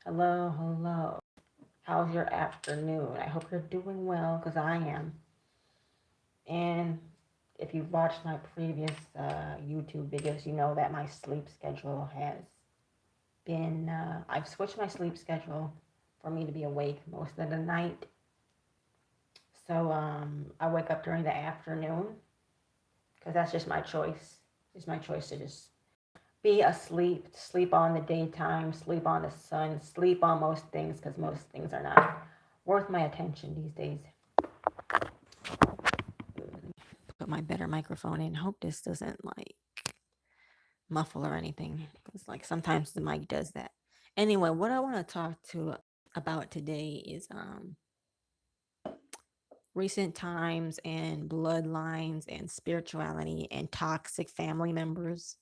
Hello, hello. How's your afternoon? I hope you're doing well because I am. And if you've watched my previous YouTube videos, you know that my sleep schedule has been, I've switched my sleep schedule for me to be awake most of the night. So I wake up during the afternoon because that's just my choice. It's my choice to just be asleep, sleep on the daytime, sleep on the sun, sleep on most things because most things are not worth my attention these days. Put my better microphone in. Hope this doesn't like muffle or anything because like sometimes the mic does that. Anyway, what I want to talk to about today is recent times and bloodlines and spirituality and toxic family members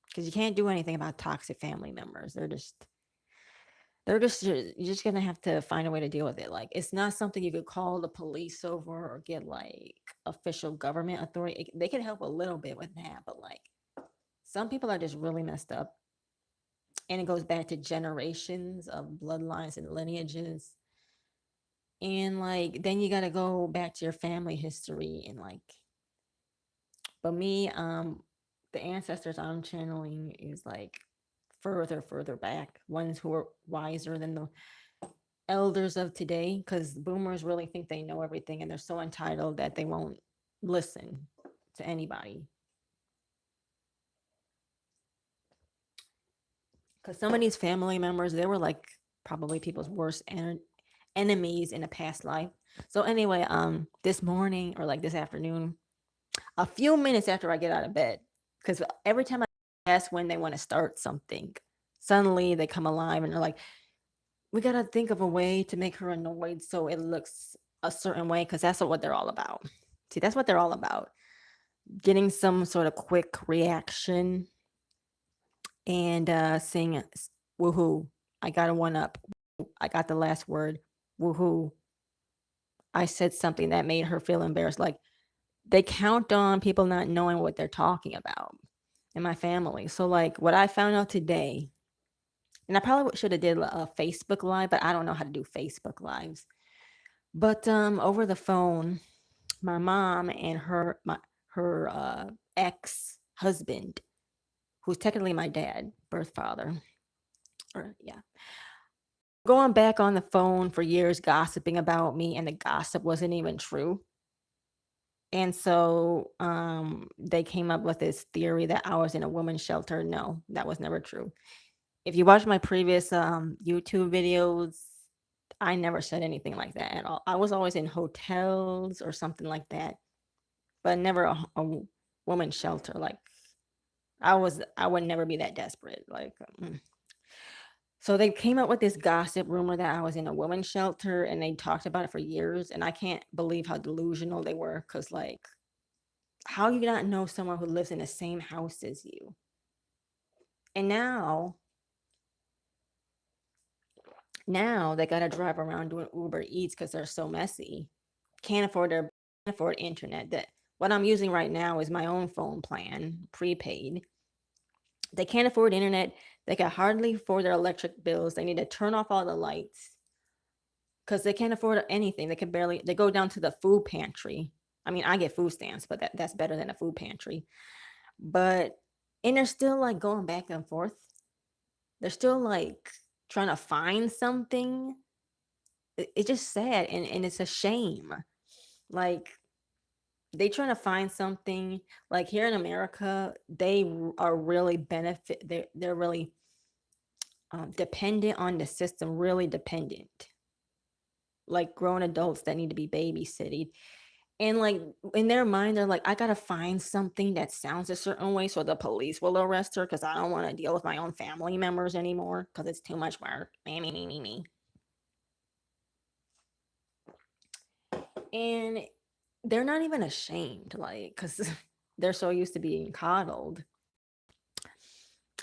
because you can't do anything about toxic family members. They're just you're just gonna have to find a way to deal with it. Like it's not something you could call the police over or get like official government authority. They can help a little bit with that, but like some people are just really messed up, and it goes back to generations of bloodlines and lineages. And like then you got to go back to your family history and like, but me, the ancestors I'm channeling is like further back, ones who are wiser than the elders of today, because boomers really think they know everything and they're so entitled that they won't listen to anybody. Because some of these family members, they were like probably people's worst enemies in a past life. So anyway, this morning or like this afternoon, a few minutes after I get out of bed, because every time I ask when they want to start something, suddenly they come alive and they're like, we gotta think of a way to make her annoyed so it looks a certain way, because that's what they're all about. See, that's what they're all about. Getting some sort of quick reaction and saying, woohoo, I got a one up. I got the last word. Woohoo. I said something that made her feel embarrassed. Like they count on people not knowing what they're talking about in my family. So like what I found out today, and I probably should have did a Facebook live, but I don't know how to do Facebook lives. But over the phone, my mom and her ex husband, who's technically my dad, birth father, or yeah, going back on the phone for years gossiping about me, and the gossip wasn't even true. And so they came up with this theory that I was in a woman's shelter. No, that was never true. If you watch my previous YouTube videos, I never said anything like that at all. I was always in hotels or something like that, but never a woman's shelter. Like I would never be that desperate. Like, so they came up with this gossip rumor that I was in a women's shelter, and they talked about it for years. And I can't believe how delusional they were. Cause like, how you not know someone who lives in the same house as you? And now they gotta drive around doing Uber Eats because they're so messy. Can't afford their can't afford internet. That what I'm using right now is my own phone plan, prepaid. They can't afford internet. They can hardly afford their electric bills. They need to turn off all the lights because they can't afford anything. They can barely. They go down to the food pantry. I mean, I get food stamps, but that's better than a food pantry. But and they're still like going back and forth. They're still like trying to find something. It's just sad, and it's a shame. Like they trying to find something. Like here in America, are really benefit. They're really dependent on the system. Really dependent. Like grown adults that need to be babysitted. And like in their mind, they're like, I gotta find something that sounds a certain way so the police will arrest her because I don't want to deal with my own family members anymore because it's too much work. Me. And they're not even ashamed, like, because they're so used to being coddled.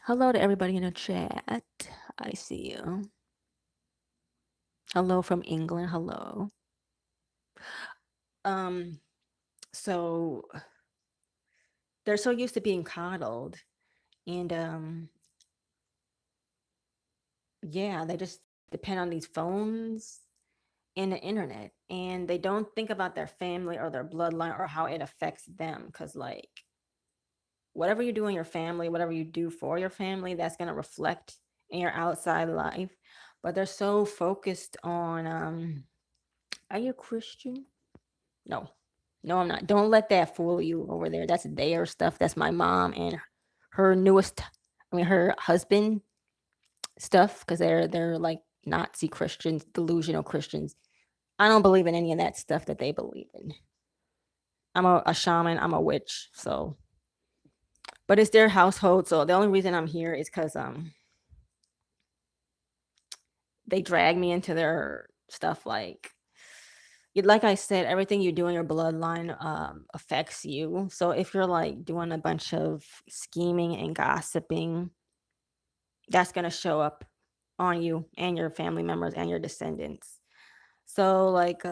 Hello to everybody in the chat. I see you. Hello from England. Hello. Um, so they're so used to being coddled, and yeah, they just depend on these phones and the internet, and they don't think about their family or their bloodline or how it affects them. Because, like, whatever you do in your family, whatever you do for your family, that's going to reflect in your outside life. But they're so focused on, are you Christian? No, no, I'm not. Don't let that fool you over there. That's their stuff. That's my mom and her newest, I mean, her husband stuff, because they're like Nazi Christians, delusional Christians. I don't believe in any of that stuff that they believe in. I'm a shaman. I'm a witch. So, but it's their household. So the only reason I'm here is because they drag me into their stuff. Like I said, everything you do in your bloodline affects you. So if you're like doing a bunch of scheming and gossiping, that's gonna show up on you and your family members and your descendants. So like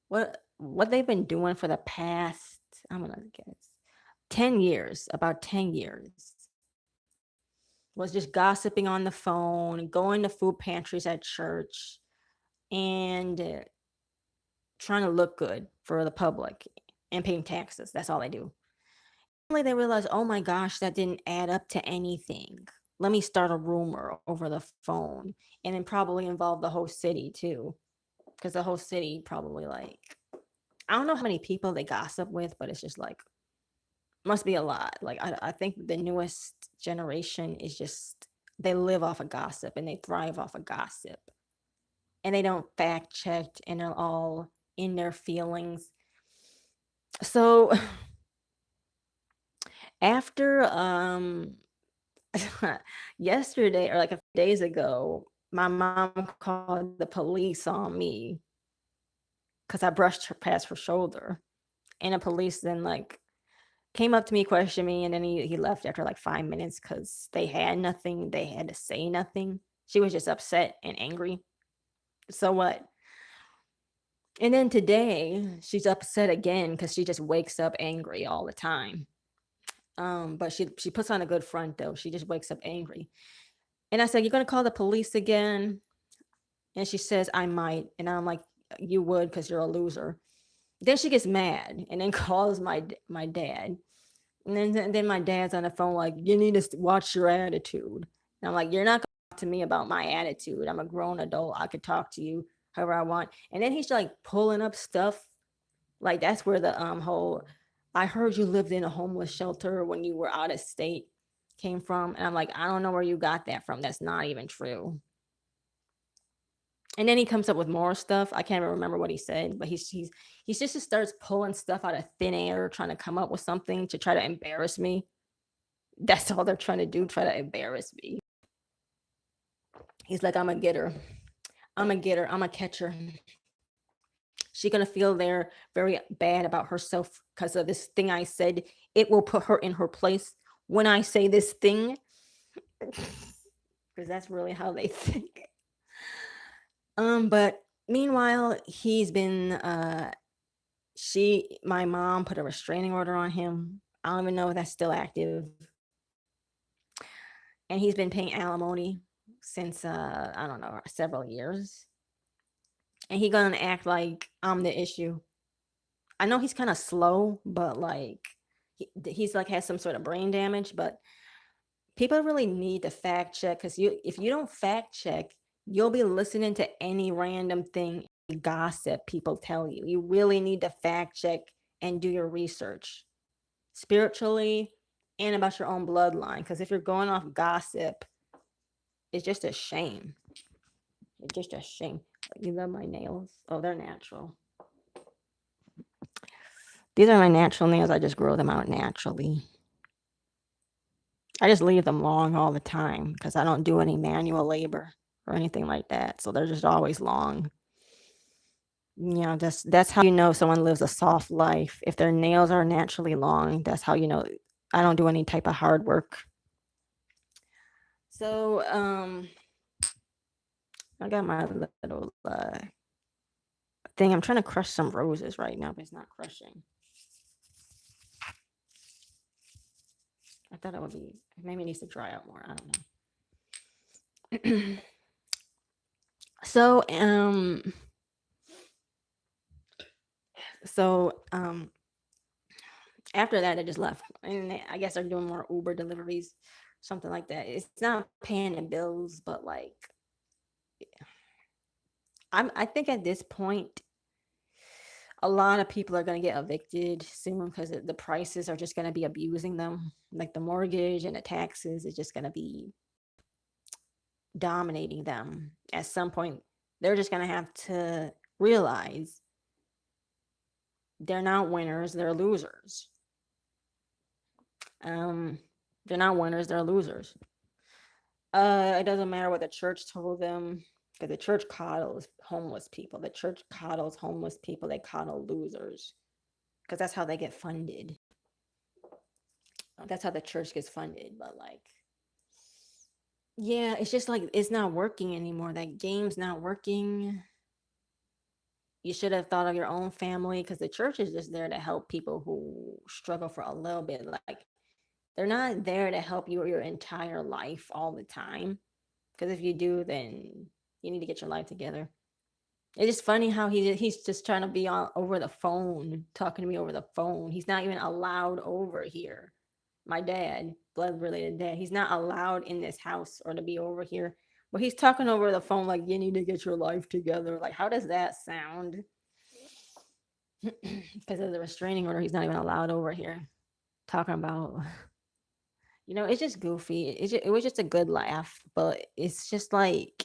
what they've been doing for the past, I'm gonna guess 10 years, about 10 years, was just gossiping on the phone, going to food pantries at church, and trying to look good for the public and paying taxes. That's all they do. Finally, they realized, oh my gosh, that didn't add up to anything. Let me start a rumor over the phone, and then probably involve the whole city too, because the whole city probably, like, I don't know how many people they gossip with, but it's just like must be a lot. Like I think the newest generation is just, they live off of gossip and they thrive off of gossip, and they don't fact check, and they're all in their feelings. So after yesterday, or like a few days ago, my mom called the police on me because I brushed her past her shoulder, and the police then like came up to me, questioned me, and then he left after like 5 minutes because they had nothing. They had to say nothing. She was just upset and angry. So what? And then today she's upset again because she just wakes up angry all the time. But she puts on a good front though. She just wakes up angry. And I said, "You're gonna call the police again?" And she says, "I might." And I'm like, "You would, because you're a loser." Then she gets mad and then calls my dad. And then my dad's on the phone like, "You need to watch your attitude." And I'm like, "You're not gonna talk to me about my attitude. I'm a grown adult. I could talk to you however I want." And then he's like pulling up stuff. Like that's where the whole, "I heard you lived in a homeless shelter when you were out of state" came from. And I'm like, "I don't know where you got that from. That's not even true." And then he comes up with more stuff. I can't even remember what he said, but he's just starts pulling stuff out of thin air, trying to come up with something to try to embarrass me. That's all they're trying to do, try to embarrass me. He's like, "I'm gonna get her. I'm gonna get her. I'm gonna catch her. She's gonna feel there very bad about herself because of this thing I said. It will put her in her place when I say this thing." Because that's really how they think. But meanwhile, he's been my mom put a restraining order on him. I don't even know if that's still active. And he's been paying alimony since I don't know, several years. And he gonna act like I'm the issue. I know he's kind of slow, but like he's like has some sort of brain damage. But people really need to fact check, because if you don't fact check, you'll be listening to any random thing, gossip people tell you. You really need to fact check and do your research spiritually and about your own bloodline. Because if you're going off gossip, it's just a shame. It's just a shame. You love my nails? Oh, they're natural. These are my natural nails. I just grow them out naturally. I just leave them long all the time because I don't do any manual labor or anything like that. So they're just always long. That's how you know someone lives a soft life. If their nails are naturally long, that's how you know I don't do any type of hard work. So I got my little thing. I'm trying to crush some roses right now, but it's not crushing. I thought it would be, maybe it needs to dry out more. I don't know. so um so after that I just left, and I guess they're doing more Uber deliveries, something like that. It's not paying the bills, but like I think at this point a lot of people are going to get evicted soon because the prices are just going to be abusing them. Like the mortgage and the taxes is just going to be dominating them. At some point, they're just going to have to realize they're not winners, they're losers. Um, they're not winners, they're losers. It doesn't matter what the church told them, because the church coddles homeless people. The church coddles homeless people. They coddle losers, because that's how they get funded. That's how the church gets funded. But like, yeah, it's just like it's not working anymore. That game's not working. You should have thought of your own family, because the church is just there to help people who struggle for a little bit. Like, they're not there to help you your entire life all the time. Because if you do, then you need to get your life together. It's just funny how he's just trying to be on over the phone, talking to me over the phone. He's not even allowed over here. My dad, blood related dad, he's not allowed in this house or to be over here. But he's talking over the phone like you need to get your life together. Like, how does that sound? Because of the restraining order, he's not even allowed over here. Talking about, it's just goofy. It was just a good laugh, but it's just like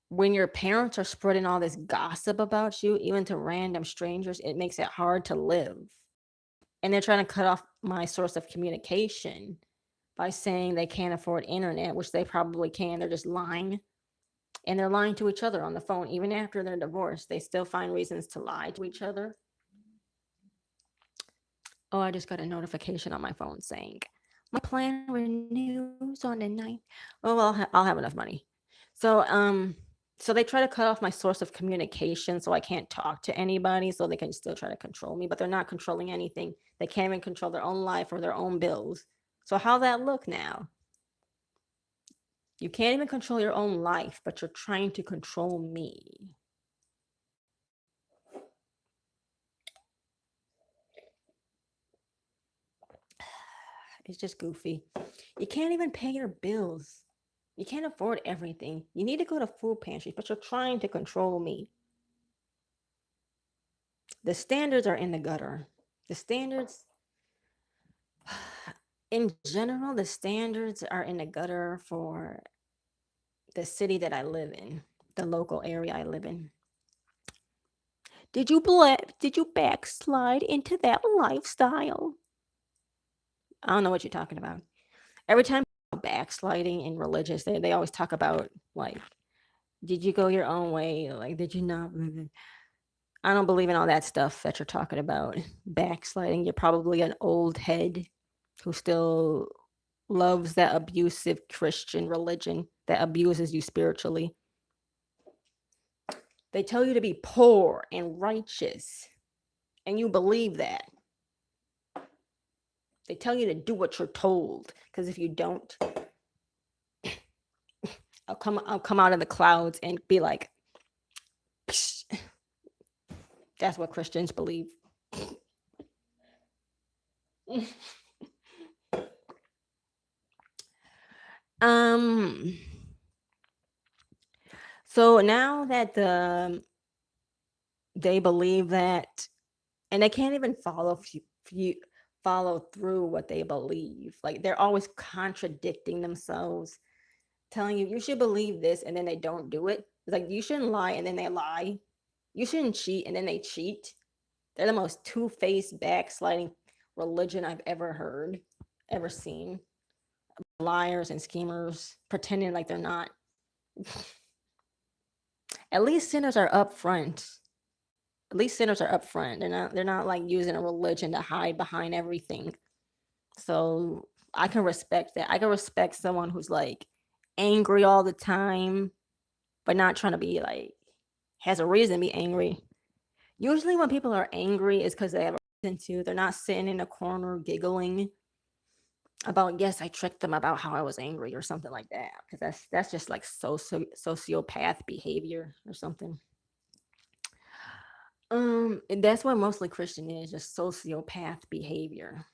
when your parents are spreading all this gossip about you, even to random strangers, it makes it hard to live. And they're trying to cut off my source of communication by saying they can't afford internet, which they probably can. They're just lying. And they're lying to each other on the phone. Even after they're divorced, they still find reasons to lie to each other. Oh, I just got a notification on my phone saying my plan renews on the ninth. Oh, well, I'll have enough money. So they try to cut off my source of communication, so I can't talk to anybody, so they can still try to control me, but they're not controlling anything. They can't even control their own life or their own bills. So how that look now? You can't even control your own life, but you're trying to control me. It's just goofy. You can't even pay your bills. You can't afford everything. You need to go to food pantries, but you're trying to control me. The standards are in the gutter. The standards, in general, the standards are in the gutter for the city that I live in, the local area I live in. Did you backslide into that lifestyle? I don't know what you're talking about. Every time backsliding in religious, they always talk about like, did you go your own way? Like, did you not? I don't believe in all that stuff that you're talking about. Backsliding, you're probably an old head who still loves that abusive Christian religion that abuses you spiritually. They tell you to be poor and righteous, and you believe that. They tell you to do what you're told, because if you don't, I'll come out of the clouds and be like, psh. That's what Christians believe. um so now that they believe that, and they can't even follow through what they believe. Like, they're always contradicting themselves, telling you should believe this, and then they don't do it. It's like, you shouldn't lie, and then they lie. You shouldn't cheat, and then they cheat. They're the most two-faced, backsliding religion I've ever seen. Liars and schemers, pretending like they're not. At least sinners are upfront. At least sinners are upfront. They're not like using a religion to hide behind everything. So I can respect that. I can respect someone who's like angry all the time, but not trying to be like, has a reason to be angry. Usually when people are angry, it's because they have a reason to. They're not sitting in a corner giggling. about, yes, I tricked them about how I was angry or something like that, because that's just like sociopath behavior or something. And that's what mostly Christian is, just sociopath behavior.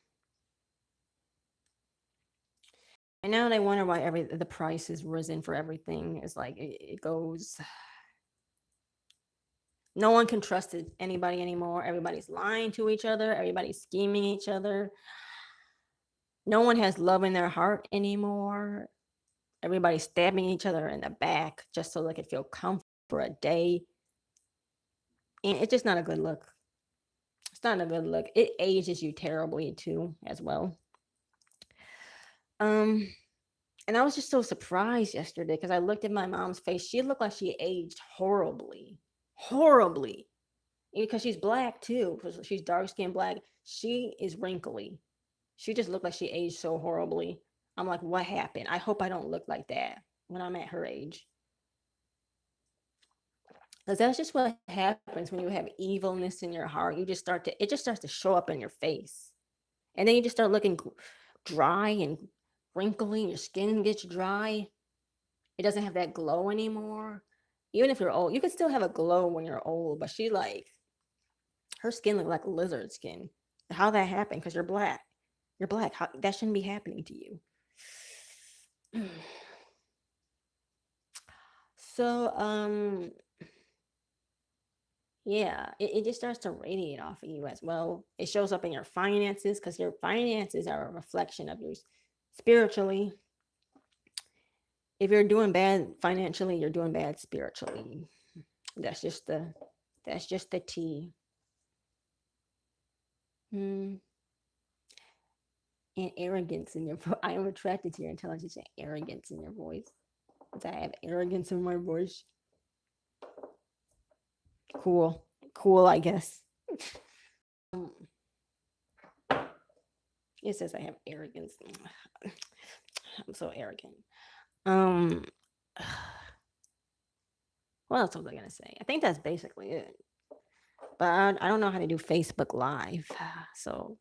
And now they wonder why the price has risen for everything. It's like it goes. No one can trust anybody anymore. Everybody's lying to each other. Everybody's scheming each other. No one has love in their heart anymore. Everybody's stabbing each other in the back just so they could feel comfortable for a day. And it's just not a good look. It's not a good look. It ages you terribly too, as well. Um, and I was just so surprised yesterday because I looked at my mom's face. She looked like she aged horribly, horribly. Because she's black too. Because she's dark skinned black. She is wrinkly. She just looked like she aged so horribly. I'm like, what happened? I hope I don't look like that when I'm at her age. Because that's just what happens when you have evilness in your heart. It just starts to show up in your face. And then you just start looking dry and wrinkly. Your skin gets dry. It doesn't have that glow anymore. Even if you're old, you can still have a glow when you're old. But her skin looked like lizard skin. How that happened? Because you're black. You're black. That shouldn't be happening to you. So, yeah, it just starts to radiate off of you as well. It shows up in your finances because your finances are a reflection of yours spiritually. If you're doing bad financially, you're doing bad spiritually. That's just the that's just the T. Hmm. And arrogance in your voice. I am attracted to your intelligence and arrogance in your voice. I have arrogance in my voice. Cool. Cool, I guess. Um, it says I have arrogance. I'm so arrogant. Um, what else was I gonna say? I think that's basically it. But I don't know how to do Facebook Live, so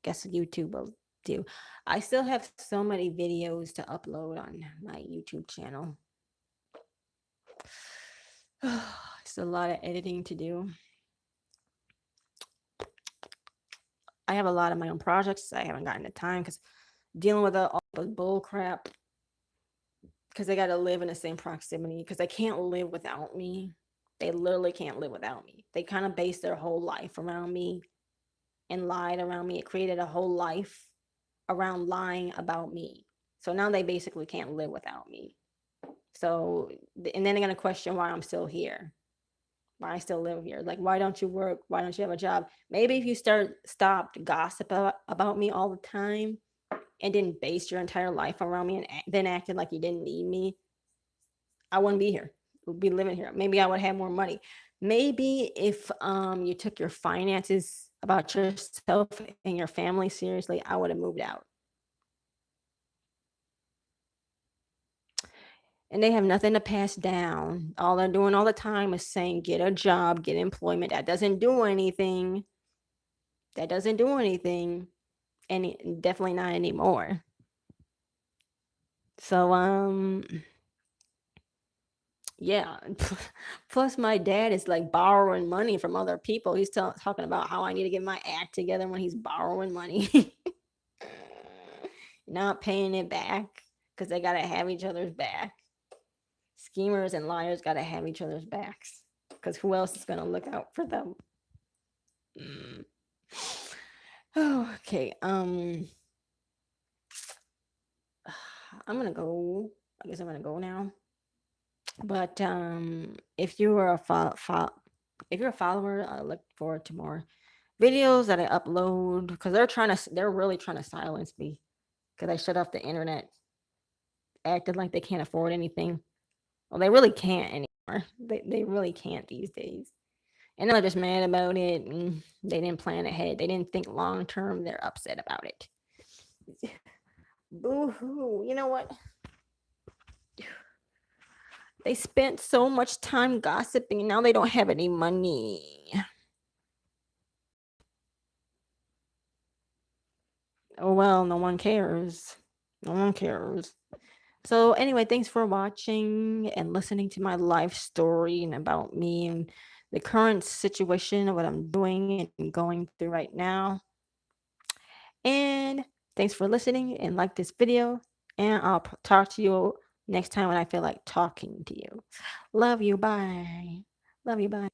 guess YouTube will do. I still have so many videos to upload on my YouTube channel. It's a lot of editing to do. I have a lot of my own projects. I haven't gotten the time because dealing with all the bull crap, because they got to live in the same proximity, because they can't live without me. They literally can't live without me. They kind of base their whole life around me and lied around me. It created a whole life around lying about me. So now they basically can't live without me. So, and then they're going to question why I'm still here, why I still live here. Like, why don't you work? Why don't you have a job? Maybe if you stopped gossip about me all the time and didn't base your entire life around me and then acted like you didn't need me, I wouldn't be here. We'd be living here. Maybe I would have more money. Maybe if you took your finances about yourself and your family seriously, I would have moved out. And they have nothing to pass down. All they're doing all the time is saying, get a job, get employment. That doesn't do anything. That doesn't do anything. And definitely not anymore. So, yeah. Plus, my dad is like borrowing money from other people. He's talking about how I need to get my act together when he's borrowing money, not paying it back because they got to have each other's back. Schemers and liars got to have each other's backs because who else is going to look out for them? Oh, okay. I'm gonna go. I guess I'm gonna go now. But if you are if you're a follower, I look forward to more videos that I upload because they're really trying to silence me because I shut off the internet, acted like they can't afford anything. Well, they really can't anymore. They really can't these days. And they're just mad about it. And they didn't plan ahead. They didn't think long term. They're upset about it. Boo hoo. You know what? They spent so much time gossiping. Now they don't have any money. Oh well, no one cares. No one cares. So anyway, thanks for watching and listening to my life story and about me and the current situation of what I'm doing and going through right now. And thanks for listening and like this video. And I'll talk to you next time when I feel like talking to you. Love you. Bye. Love you. Bye.